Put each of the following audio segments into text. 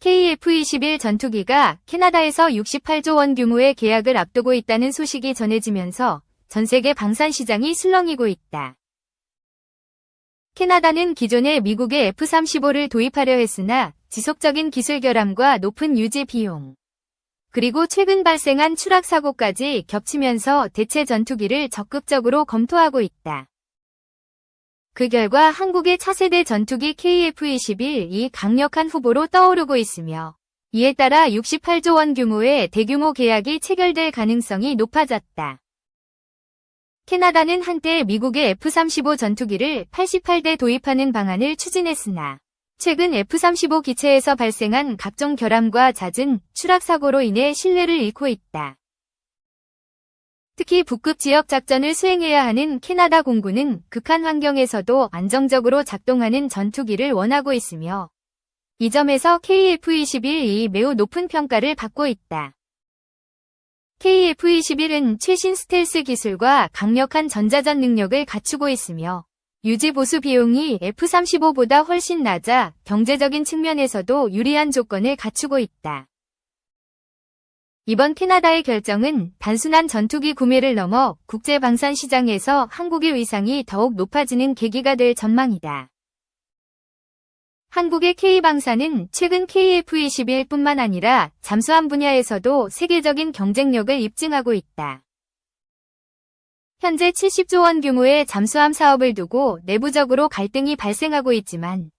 KF-21 전투기가 캐나다에서 68조 원 규모의 계약을 앞두고 있다는 소식이 전해지면서 전 세계 방산 시장이 술렁이고 있다. 캐나다는 기존에 미국의 F-35를 도입하려 했으나 지속적인 기술 결함과 높은 유지 비용, 그리고 최근 발생한 추락 사고까지 겹치면서 대체 전투기를 적극적으로 검토하고 있다. 그 결과 한국의 차세대 전투기 KF-21이 강력한 후보로 떠오르고 있으며 이에 따라 68조 원 규모의 대규모 계약이 체결될 가능성이 높아졌다. 캐나다는 한때 미국의 F-35 전투기를 88대 도입하는 방안을 추진했으나 최근 F-35 기체에서 발생한 각종 결함과 잦은 추락 사고로 인해 신뢰를 잃고 있다. 특히 북극 지역 작전을 수행해야 하는 캐나다 공군은 극한 환경에서도 안정적으로 작동하는 전투기를 원하고 있으며 이 점에서 KF-21이 매우 높은 평가를 받고 있다. KF-21은 최신 스텔스 기술과 강력한 전자전 능력을 갖추고 있으며 유지 보수 비용이 F-35보다 훨씬 낮아 경제적인 측면에서도 유리한 조건을 갖추고 있다. 이번 캐나다의 결정은 단순한 전투기 구매를 넘어 국제 방산 시장에서 한국의 위상이 더욱 높아지는 계기가 될 전망이다. 한국의 K방산은 최근 KF-21뿐만 아니라 잠수함 분야에서도 세계적인 경쟁력을 입증하고 있다. 현재 70조 원 규모의 잠수함 사업을 두고 내부적으로 갈등이 발생하고 있지만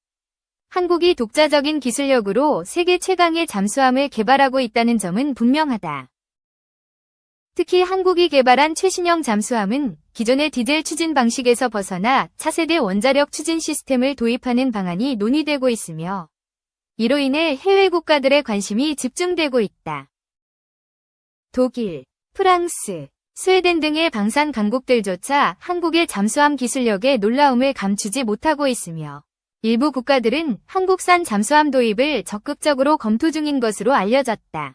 한국이 독자적인 기술력으로 세계 최강의 잠수함을 개발하고 있다는 점은 분명하다. 특히 한국이 개발한 최신형 잠수함은 기존의 디젤 추진 방식에서 벗어나 차세대 원자력 추진 시스템을 도입하는 방안이 논의되고 있으며 이로 인해 해외 국가들의 관심이 집중되고 있다. 독일, 프랑스, 스웨덴 등의 방산 강국들조차 한국의 잠수함 기술력의 놀라움을 감추지 못하고 있으며 일부 국가들은 한국산 잠수함 도입을 적극적으로 검토 중인 것으로 알려졌다.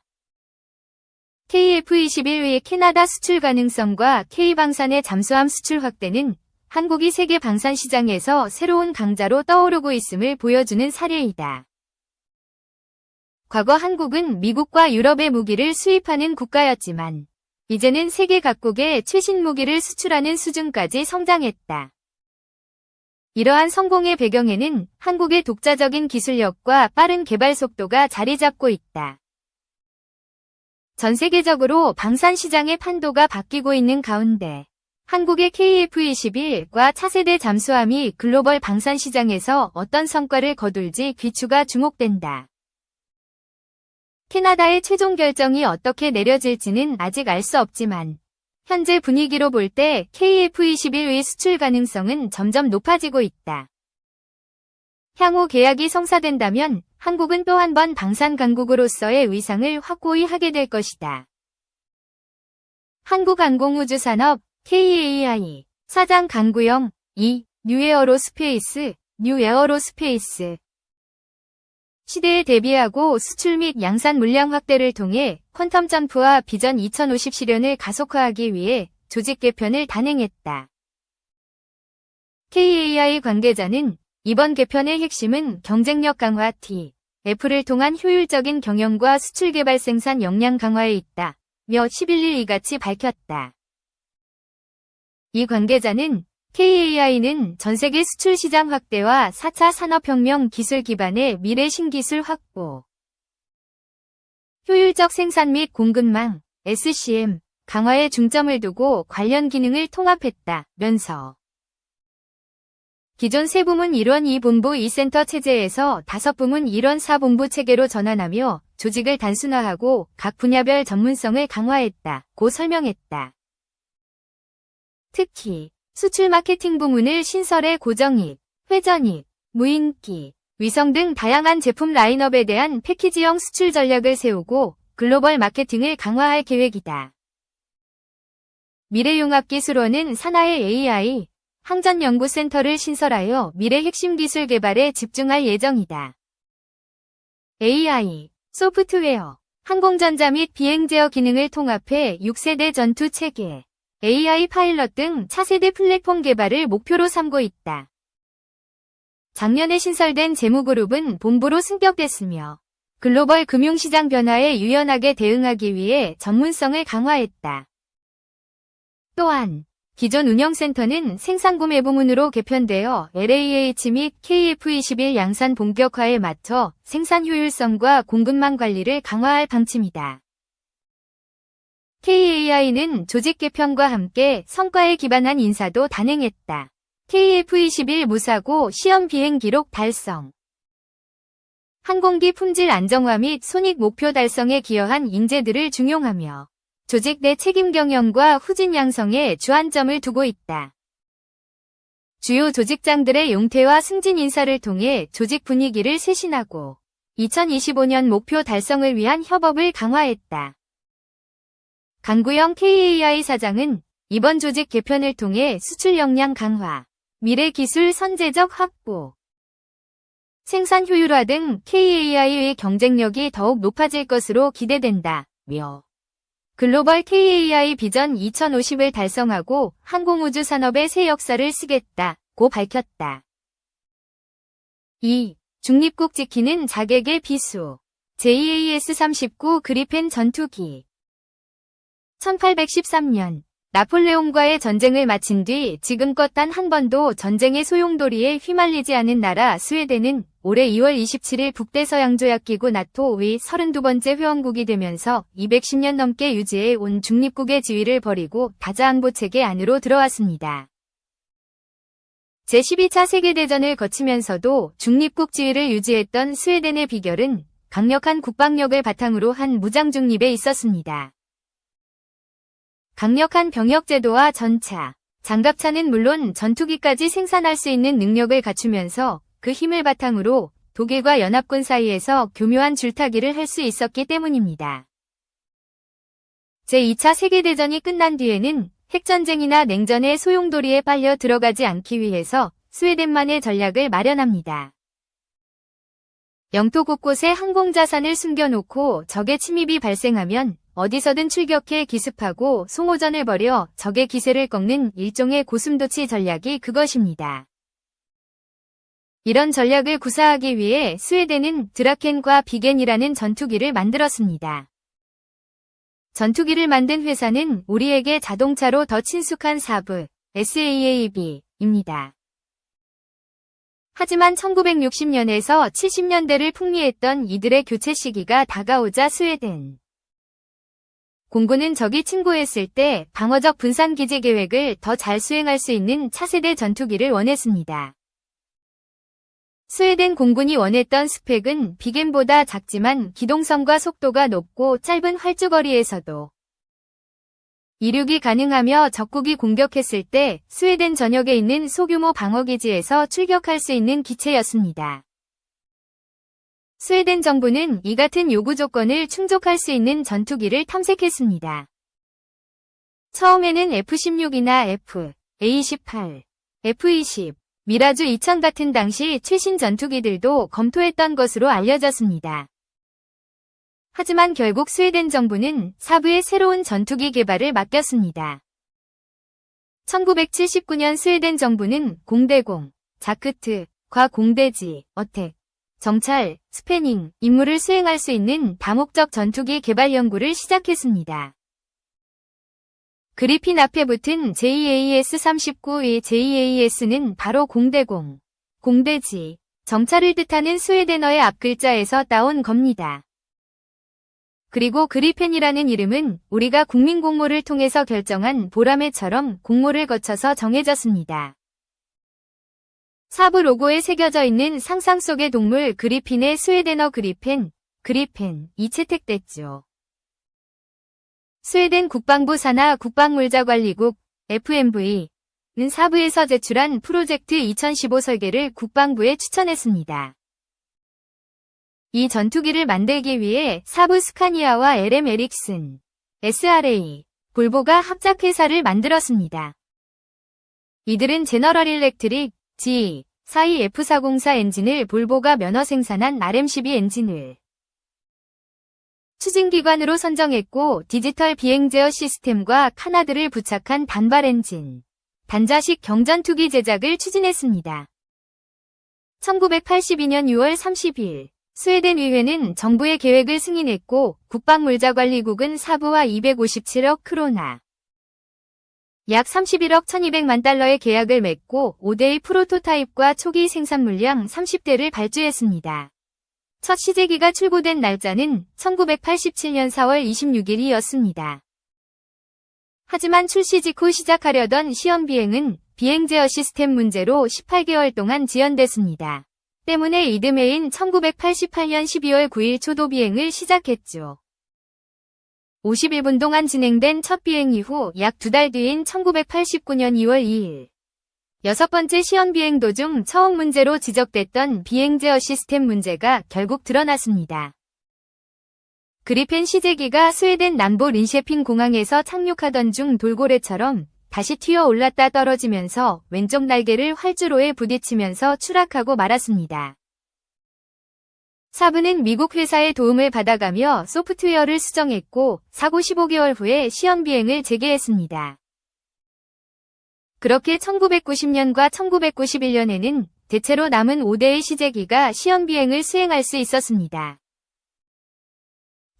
KF-21의 캐나다 수출 가능성과 K방산의 잠수함 수출 확대는 한국이 세계 방산 시장에서 새로운 강자로 떠오르고 있음을 보여주는 사례이다. 과거 한국은 미국과 유럽의 무기를 수입하는 국가였지만 이제는 세계 각국에 최신 무기를 수출하는 수준까지 성장했다. 이러한 성공의 배경에는 한국의 독자적인 기술력과 빠른 개발 속도가 자리 잡고 있다. 전 세계적으로 방산 시장의 판도가 바뀌고 있는 가운데 한국의 KF-21과 차세대 잠수함이 글로벌 방산 시장에서 어떤 성과를 거둘지 귀추가 주목된다. 캐나다의 최종 결정이 어떻게 내려질지는 아직 알 수 없지만 현재 분위기로 볼 때 KF-21의 수출 가능성은 점점 높아지고 있다. 향후 계약이 성사된다면 한국은 또 한 번 방산 강국으로서의 위상을 확고히 하게 될 것이다. 한국항공우주산업 KAI 사장 강구영 2. 뉴에어로스페이스 시대에 대비하고 수출 및 양산 물량 확대를 통해 퀀텀 점프와 비전 2050 실현을 가속화하기 위해 조직 개편을 단행했다. KAI 관계자는 이번 개편의 핵심은 경쟁력 강화 TF를 통한 효율적인 경영과 수출 개발 생산 역량 강화에 있다며 11일 이같이 밝혔다. 이 관계자는 KAI는 전세계 수출 시장 확대와 4차 산업혁명 기술 기반의 미래 신기술 확보, 효율적 생산 및 공급망 SCM 강화에 중점을 두고 관련 기능을 통합했다면서 기존 3부문 1원 2본부 2센터 체제에서 5부문 1원 4본부 체계로 전환하며 조직을 단순화하고 각 분야별 전문성을 강화했다고 설명했다. 특히 수출 마케팅 부문을 신설해 고정입, 회전입, 무인기, 위성 등 다양한 제품 라인업에 대한 패키지형 수출 전략을 세우고 글로벌 마케팅을 강화할 계획이다. 미래융합기술원은 산하의 AI, 항전연구센터를 신설하여 미래 핵심 기술 개발에 집중할 예정이다. AI, 소프트웨어, 항공전자 및 비행 제어 기능을 통합해 6세대 전투 체계, AI 파일럿 등 차세대 플랫폼 개발을 목표로 삼고 있다. 작년에 신설된 재무그룹은 본부로 승격됐으며 글로벌 금융시장 변화에 유연하게 대응하기 위해 전문성을 강화했다. 또한 기존 운영센터는 생산구매 부문으로 개편되어 LAH 및 KF21 양산 본격화에 맞춰 생산 효율성과 공급망 관리를 강화할 방침이다. KAI는 조직 개편과 함께 성과에 기반한 인사도 단행했다. KF21 무사고 시험 비행 기록 달성. 항공기 품질 안정화 및 손익 목표 달성에 기여한 인재들을 중용하며 조직 내 책임 경영과 후진 양성에 주안점을 두고 있다. 주요 조직장들의 용퇴와 승진 인사를 통해 조직 분위기를 쇄신하고 2025년 목표 달성을 위한 협업을 강화했다. 강구영 KAI 사장은 이번 조직 개편을 통해 수출 역량 강화, 미래 기술 선제적 확보, 생산 효율화 등 KAI의 경쟁력이 더욱 높아질 것으로 기대된다며 글로벌 KAI 비전 2050을 달성하고 항공우주 산업의 새 역사를 쓰겠다고 밝혔다. 2. 중립국 지키는 자객의 비수. JAS-39 그리펜 전투기. 1813년 나폴레옹과의 전쟁을 마친 뒤 지금껏 단 한 번도 전쟁의 소용돌이에 휘말리지 않은 나라 스웨덴은 올해 2월 27일 북대서양조약기구 나토의 32번째 회원국이 되면서 210년 넘게 유지해 온 중립국의 지위를 버리고 다자항보체계 안으로 들어왔습니다. 제12차 세계대전을 거치면서도 중립국 지위를 유지했던 스웨덴의 비결은 강력한 국방력을 바탕으로 한 무장중립에 있었습니다. 강력한 병역제도와 전차, 장갑차는 물론 전투기까지 생산할 수 있는 능력을 갖추면서 그 힘을 바탕으로 독일과 연합군 사이에서 교묘한 줄타기를 할 수 있었기 때문입니다. 제2차 세계대전이 끝난 뒤에는 핵전쟁이나 냉전의 소용돌이에 빨려 들어가지 않기 위해서 스웨덴만의 전략을 마련합니다. 영토 곳곳에 항공자산을 숨겨놓고 적의 침입이 발생하면 어디서든 출격해 기습하고 송호전을 벌여 적의 기세를 꺾는 일종의 고슴도치 전략이 그것입니다. 이런 전략을 구사하기 위해 스웨덴은 드라켄과 비겐이라는 전투기를 만들었습니다. 전투기를 만든 회사는 우리에게 자동차로 더 친숙한 사브, SAAB입니다. 하지만 1960년에서 70년대를 풍미했던 이들의 교체 시기가 다가오자 스웨덴 공군은 적이 침공했을 때 방어적 분산기지 계획을 더 잘 수행할 수 있는 차세대 전투기를 원했습니다. 스웨덴 공군이 원했던 스펙은 비겐보다 작지만 기동성과 속도가 높고 짧은 활주거리에서도 이륙이 가능하며 적국이 공격했을 때 스웨덴 전역에 있는 소규모 방어기지에서 출격할 수 있는 기체였습니다. 스웨덴 정부는 이 같은 요구 조건을 충족할 수 있는 전투기를 탐색했습니다. 처음에는 F-16이나 F, A-18, F-20, 미라주 2000 같은 당시 최신 전투기들도 검토했던 것으로 알려졌습니다. 하지만 결국 스웨덴 정부는 사부의 새로운 전투기 개발을 맡겼습니다. 1979년 스웨덴 정부는 공대공, 자크트, 과공대지, 어택, 정찰, 스패닝, 임무를 수행할 수 있는 다목적 전투기 개발 연구를 시작했습니다. 그리핀 앞에 붙은 JAS-39의 JAS는 바로 공대공, 공대지, 정찰을 뜻하는 스웨덴어의 앞글자에서 따온 겁니다. 그리고 그리펜이라는 이름은 우리가 국민공모를 통해서 결정한 보라매처럼 공모를 거쳐서 정해졌습니다. 사부 로고에 새겨져 있는 상상 속의 동물 그리핀의 스웨덴어 그리펜, 그리펜이 채택됐죠. 스웨덴 국방부 산하 국방물자관리국 FMV는 사부에서 제출한 프로젝트 2015 설계를 국방부에 추천했습니다. 이 전투기를 만들기 위해 사부 스카니아와 LM 에릭슨, SRA, 볼보가 합작회사를 만들었습니다. 이들은 제너럴 일렉트릭, GE, 사이 F404 엔진을 볼보가 면허 생산한 RM12 엔진을 추진기관으로 선정했고 디지털 비행 제어 시스템과 카나드를 부착한 단발 엔진, 단자식 경전투기 제작을 추진했습니다. 1982년 6월 30일 스웨덴 의회는 정부의 계획을 승인했고 국방물자관리국은 사부와 257억 크로나 약 31억 1200만 달러의 계약을 맺고 5대의 프로토타입과 초기 생산 물량 30대를 발주했습니다. 첫 시제기가 출고된 날짜는 1987년 4월 26일이었습니다. 하지만 출시 직후 시작하려던 시험 비행은 비행 제어 시스템 문제로 18개월 동안 지연됐습니다. 때문에 이듬해인 1988년 12월 9일 초도 비행을 시작했죠. 51분 동안 진행된 첫 비행 이후 약 2달 뒤인 1989년 2월 2일. 여섯 번째 시험 비행 도중 처음 문제로 지적됐던 비행 제어 시스템 문제가 결국 드러났습니다. 그리펜 시제기가 스웨덴 남부 린셰핑 공항에서 착륙하던 중 돌고래처럼 다시 튀어 올랐다 떨어지면서 왼쪽 날개를 활주로에 부딪히면서 추락하고 말았습니다. 사부는 미국 회사의 도움을 받아가며 소프트웨어를 수정했고 사고 15개월 후에 시험 비행을 재개했습니다. 그렇게 1990년과 1991년에는 대체로 남은 5대의 시제기가 시험 비행을 수행할 수 있었습니다.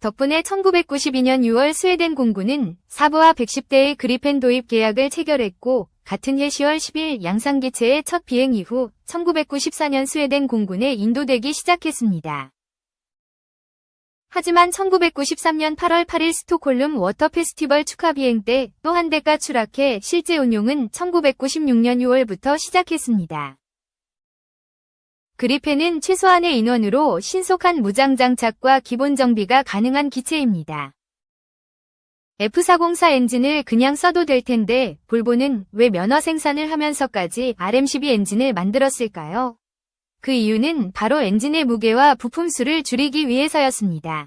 덕분에 1992년 6월 스웨덴 공군은 사부와 110대의 그리펜 도입 계약을 체결했고 같은 해 10월 10일 양상기체의 첫 비행 이후 1994년 스웨덴 공군에 인도되기 시작했습니다. 하지만 1993년 8월 8일 스톡홀름 워터 페스티벌 축하 비행 때 또 한 대가 추락해 실제 운용은 1996년 6월부터 시작했습니다. 그리펜은 최소한의 인원으로 신속한 무장 장착과 기본 정비가 가능한 기체입니다. F404 엔진을 그냥 써도 될 텐데 볼보는 왜 면허 생산을 하면서까지 RM12 엔진을 만들었을까요? 그 이유는 바로 엔진의 무게와 부품 수를 줄이기 위해서였습니다.